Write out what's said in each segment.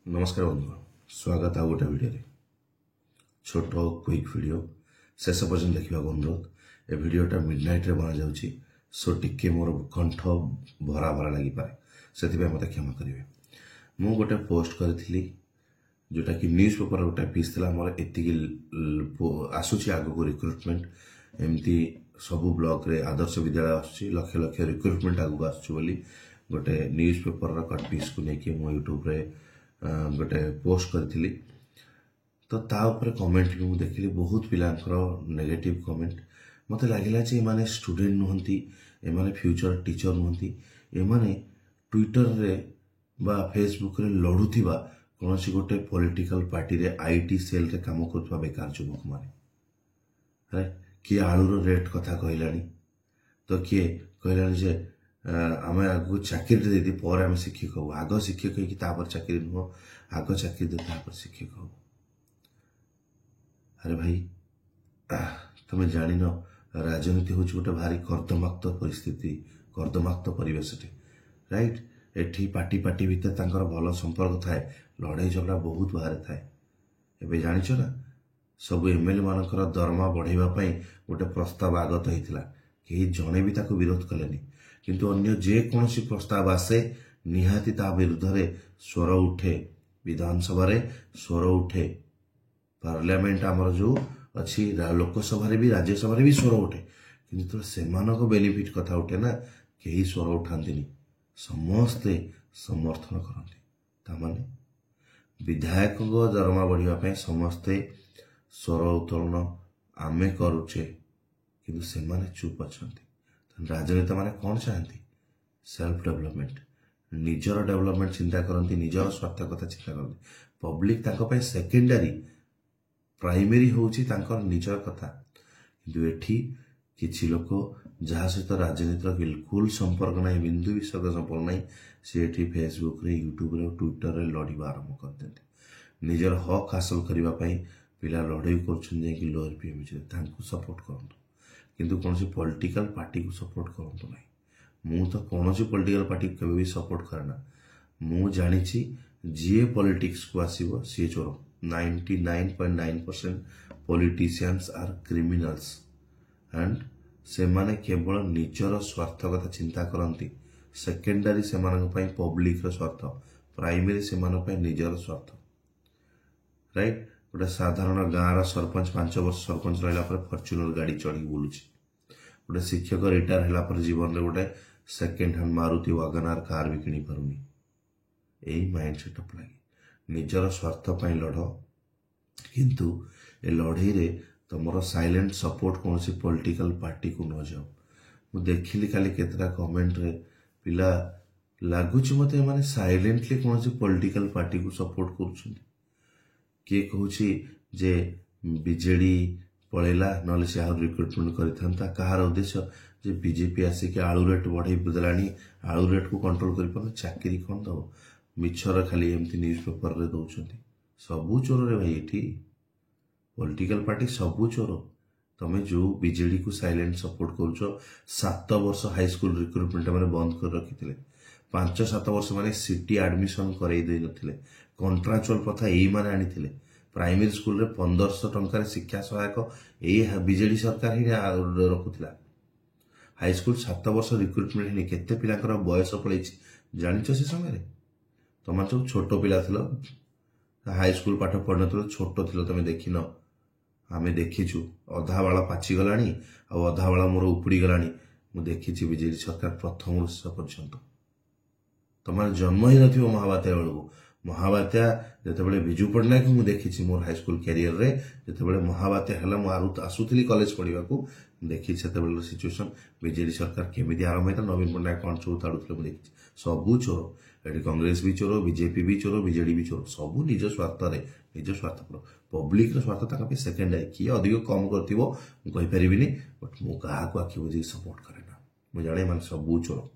नमस्कार बंधु स्वागत आ गोटे भिडियो छोट क्विक वीडियो शेष पर्यटन देखा अनुरोध। ए भिडियोटा मिडनाइट रे बना जाउची सो टिके मोर कंठ भरा भरा लगी पारे से मत क्षमा करेंगे। मु गोटे पोस्ट करी जोटा कि न्यूज पेपर गोटे पीस था मोर एति आसूची आग को रिक्रुटमेंट एमती सबू ब्लॉक रे आदर्श विद्यालय आसूची लक्ष लक्ष रिक्रुटमेंट आगू आसूची गोटे न्यूज पेपर कट पीस को लेकिन मो यूट्यूब रे गोटे पोस्ट करी तो ताऊपर कमेंट भी मुझे देखिली बहुत पिलांकर नेगेटिव कमेंट मत लगिला जे माने स्टूडेंट नुहंती एमाने फ्यूचर टीचर नुहंती एमाने ट्विटर रे बा फेसबुक रे लड़ुथिबा कोनोसी गोटे पॉलिटिकल पार्टी रे आईटी सेल रे काम करथवा बेकार युवक माने अरे किए आलूर रेट कथा कहलानी तो किए कहलानी जे आम आगू चाकरी देदी पर आम शिक्षक हूँ आग शिक्षक हो चाकरी नुह आग चाकरी दे शिक्षक हो। अरे भाई तुम जान राजनीति हूँ गोटे भारी कर्दमाक्त परिस्थिति कर्दमाक्त परिवेश राइट एठी पार्टी पार्टी भितर भल संपर्क थाए लड़ाई झगड़ा बहुत बाहर थाए। एबे जानिछ ना सब एमएलए मानकर दरमा बढ़ाइबा गोटे प्रस्ताव आगत होता कहीं जड़े भी ताको विरोध कलेनी किंतु अन्य जेकोसी प्रस्ताव आसे निहाती ता विरुद्ध रे स्वर उठे विधानसभा रे स्वर उठे पार्लियामेंट आमर जो अच्छी लोकसभा भी राज्यसभा भी स्वर उठे किंतु सेमानक बेनिफिट कथा उठे ना कहीं स्वर उठाती समस्ते समर्थन करते तामाने विधायक दरमा बढ़ापी समस्ते स्वर उत्तोलन आमे करुचे किंतु सेमाने चुप अच्छा। राजनेता माने कौन चाहती सेल्फ डेवलपमेंट निजर डेवलपमेंट चिंता करती निजर स्वार्थ कथा चिंता करती पब्लिक सेकेंडरी प्राइमरी होची निजर कथा किंतु एठी किछि लोक जहाँ सहित राजनीतिर बिल्कुल संपर्क ना बिंदु भी संपर्क ना सी एठी फेसबुक रे यूट्यूब रे ट्विटर रे लड़वा आरंभ कर देते निजर हक हासिल करने पिला लड़ाई कर लोअर पीएम सपोर्ट करते किंतु कौन पॉलिटिकल पार्टी को सपोर्ट करते ना मु तो कौन पॉलिटिकल पार्टी को कभी भी सपोर्ट करना मु जानी जी पॉलिटिक्स को आसीबो सी चोर 99.9% पॉलिटिशियंस आर क्रिमिनल्स एंड से माने केवल निजर स्वार्थ कथा चिंता करती सेकेंडरी से पब्लिक स्वार्थ प्राइमरी से निजर स्वार्थ राइट गोटे साधारण गाँव सरपंच 5 वर्ष सरपंच रहा फॉर्च्यूनर गाड़ी चढ़ी बुलूँ गोटे शिक्षक रिटायर है जीवन में गोटे सेकेंड हैंड मारुति वागनार कार भी किनी पारुनी यही माइंड सेटअप लगे निजर स्वार्थ लड़ किंतु ए लड़ई रे तुम साइलेंट सपोर्ट कौन पॉलिटिकल पार्टी को न जाओ मु देखिली खाली केतरा कमेंट रे पिला लगुच मत माने साइलेंटली कौन पॉलिटिकल पार्टी को सपोर्ट कर किए कहूँ जे बीजेडी पलैला ना से आ रिक्रुटमेंट करता कहार उद्देश्य जे बीजेपी आसिक आलू रेट बढ़े देलानी आलू रेट को कंट्रोल कर चाकरी कौन दब मिछर खाली एमती न्यूज पेपर रे दौरान सबू चोर रे भाई ये पॉलिटिकल पार्टी सबू चोर तमें जो बीजेडी को साइलेंट सपोर्ट कर 7 वर्ष हाई स्कूल रिक्रुटमेंट मैंने बंद कर रखी 5-7 वर्ष मैंने सिटी एडमिशन करई दे नथिले कंट्राक्चुअल प्रथा यही माने आनी प्राइमरी स्कूल रे 1500 टंकार शिक्षा सहायक यही बीजेडी सरकार ही रखुला हाई स्कूल 7 वर्ष रिक्रुटमेंट है केते पिलांकर बयस पड़े जानिछ से समय तुम सब छोट पिला थिलो हाई स्कूल पाठ पढ़ न छोट थिलो तुम देखिन आमे देखीचु अधा बाला पाची गलानी आ अधा बाला मोर उपड़ी गलानी मु देखी बीजेडी सरकार प्रथम शेष पर्यंत तुम जन्म ही नथिबो महाबात्या बेलू महाबात्या जितेबाला विजु पट्टनायक मुझे देखी मोर हाई स्कूल कैरियर रे जितेबाला महाबात्या है मुझे आसूली कॉलेज पढ़ा देखी से सिचुएसन बीजेडी सरकार केमी आरंभ होता नवीन पट्टनायक कौन सब ताड़ुले देखी सबू चोर ये कांग्रेस भी चोर बीजेपी भी चोर बीजेडी भी चोर सबू निज स्वार्थ निज स्वार्थ पब्लिक स्वार्थ सेकेंडरी किए अधिक कम करपारि बट मु क्या आखि बुझे सपोर्ट करे ना मुझे जाने मान सबू चोर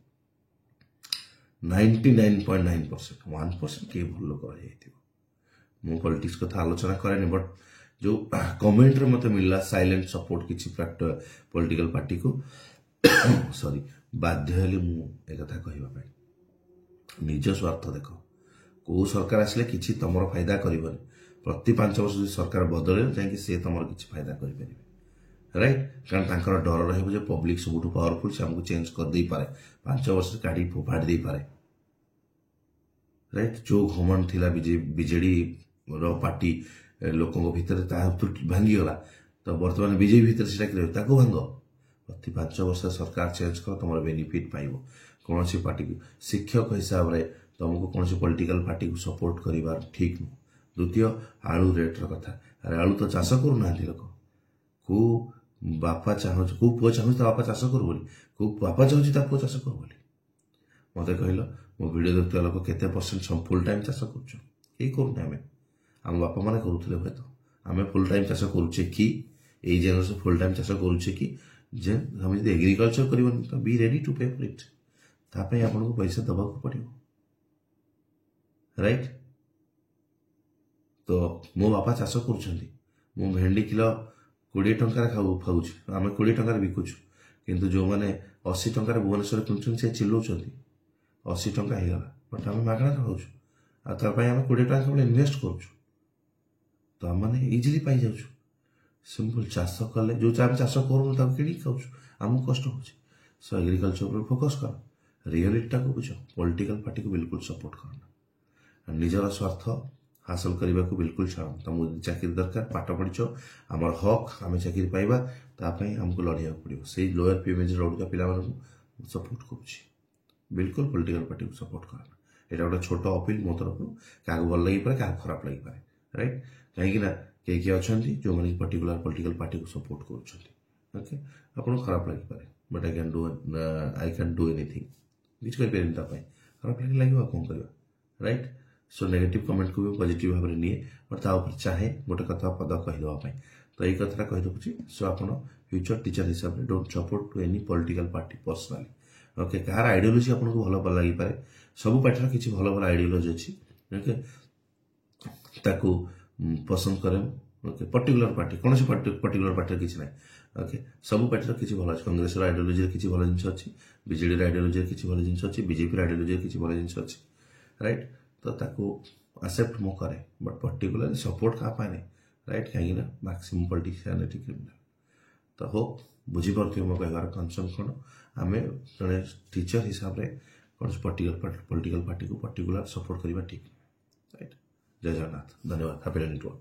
99.9% 1% किए भल लोक रही मु पॉलिटिक्स कथा आलोचना करेनि बट जो कमेंट रे मते मिलला साइलेंट सपोर्ट किछि पॉलिटिकल पार्टी को सॉरी बाध्य हेली मु ए कथा कहबा निज स्वार्थ देख को सरकार आसिले किछि तमर फायदा करबनी प्रति 5 वर्ष जो सरकार बदले जाकि से तमर किछि फायदा करि राइट कारण तांकर डर रहबो जे पब्लिक सबुठु पावरफुल से हमको चेंज कर दे पारे 5 वर्ष गाड़ी फोपाड़ी दे पारे राइट जो घमंड थिला बीजेडी रो पार्टी लोकों भितर भांगी गला तो वर्तमान बीजेपी भितर सेटा कि ताको भांग प्रति 5 वर्ष सरकार चेंज कर तुम बेनिफिट पाइब कौन सी पार्टी को शिक्षक हिसाब से तुमको कौन सी पॉलिटिकल पार्टी को सपोर्ट करिवार ठीक नु द्वितीय आलू रेट रो कथा अरे आलू तो चाष करू ना लोक को बापा चाहूँ को पुआ चाहूँ बापा चाष करू बोली को बापा चाहूँ पुआ चाष करू बोली मत कहल मो वीडियो देखुवा लोक केते परसेंट फुल टाइम चाष करूना आम आम बापा मैंने करूले हे तो आम फुल टाइम चाष करुचे कि यही जेनेरेशन फुल टाइम चाष करुचे कि जे हम जब एग्रीकल्चर कर तो बी रेडी टू पे फॉर इट तापे आपको पैसा दबाक पड़ो राइट तो मो बापा चाष कर भेंडी किलो 20 टंकार खाऊँ आम 20 टंकार बिकुचु किंतु जो मैंने 80 टंकार भुवनेश्वर किनुन से चिल्लाऊँ 80 टंका होगा बट आम मागणा खाऊँ आम 20 टंका केवल इनवेस्ट करुँ तो आम मैंने इजिली पाई जाऊँ सिंपल चाष कले जो आम चाष करूँ कि खाऊँ आमको कष्ट हो सो एग्रीकल्चर पर फोकस कर रियलिटी को बुझ पॉलिटिकल पार्टी को बिल्कुल सपोर्ट करना निजर स्वार्थ हासिल करने को बिल्कुल छाड़ तुमको चाकरी दरकार पाठ पढ़िच आम हक आम चाकरी पाइबा तापाई आमको लड़ाई पड़ो से लोअर पेमेंट लड़ुआ पिला सपोर्ट करुच्ची बिल्कुल पॉलिटिकल पार्टी को सपोर्ट करना यहाँ गोटे छोट अपील मो तरफ क्या भल लगे क्या खराब लगे राइट कहीं किए अच्छा जो मैंने पर्टिकुलर पॉलिटिकल पार्टी को सपोर्ट कर ओके आपको खराब लगे but I can do anything किसी करें खराब लगे कौन कर राइट सो नेगेटिव कमेंट को भी पॉजिटिव भाव में निए और ताऊपर चाहे गोटे कथा पद कहीदेवाई तो यही कथा कही दूसरी सो आप फ्यूचर टीचर हिसाब से don't support to any political party personally okay कहार आइडियोलॉजी आपको भल लगी पारे सब पार्टी किसी भल भल आइडियोलॉजी अच्छी ओके ताकू पसंद करें ओके पर्टिकुलर पार्टी कौन सी पर्टिकुलर पार्टी किसी ना ओके सब पार्टी किसी भल अच्छे कांग्रेस आइडियोलॉजी किसी भल जिन अच्छी बीजेडी आइडियोलॉजी किसी भल जिन अच्छी बीजेपी आइडियोलॉजी किसी भल जिन अच्छी राइट तो ताकू एक्सेप्ट मो करे बट पर्टिकुलर सपोर्ट क्या पाए राइट कहीं मैक्सिमम पॉलिटिशियन क्रिमिनल तो हो बुझीपार मो कहार कनसर्न कौन आम जड़े टीचर हिसाब से कौन पॉलिटिकल पार्टी को पर्टिकुलर सपोर्ट करवा ठीक राइट जय जगन्नाथ धन्यवाद हैप्पी लर्निंग टू ऑल।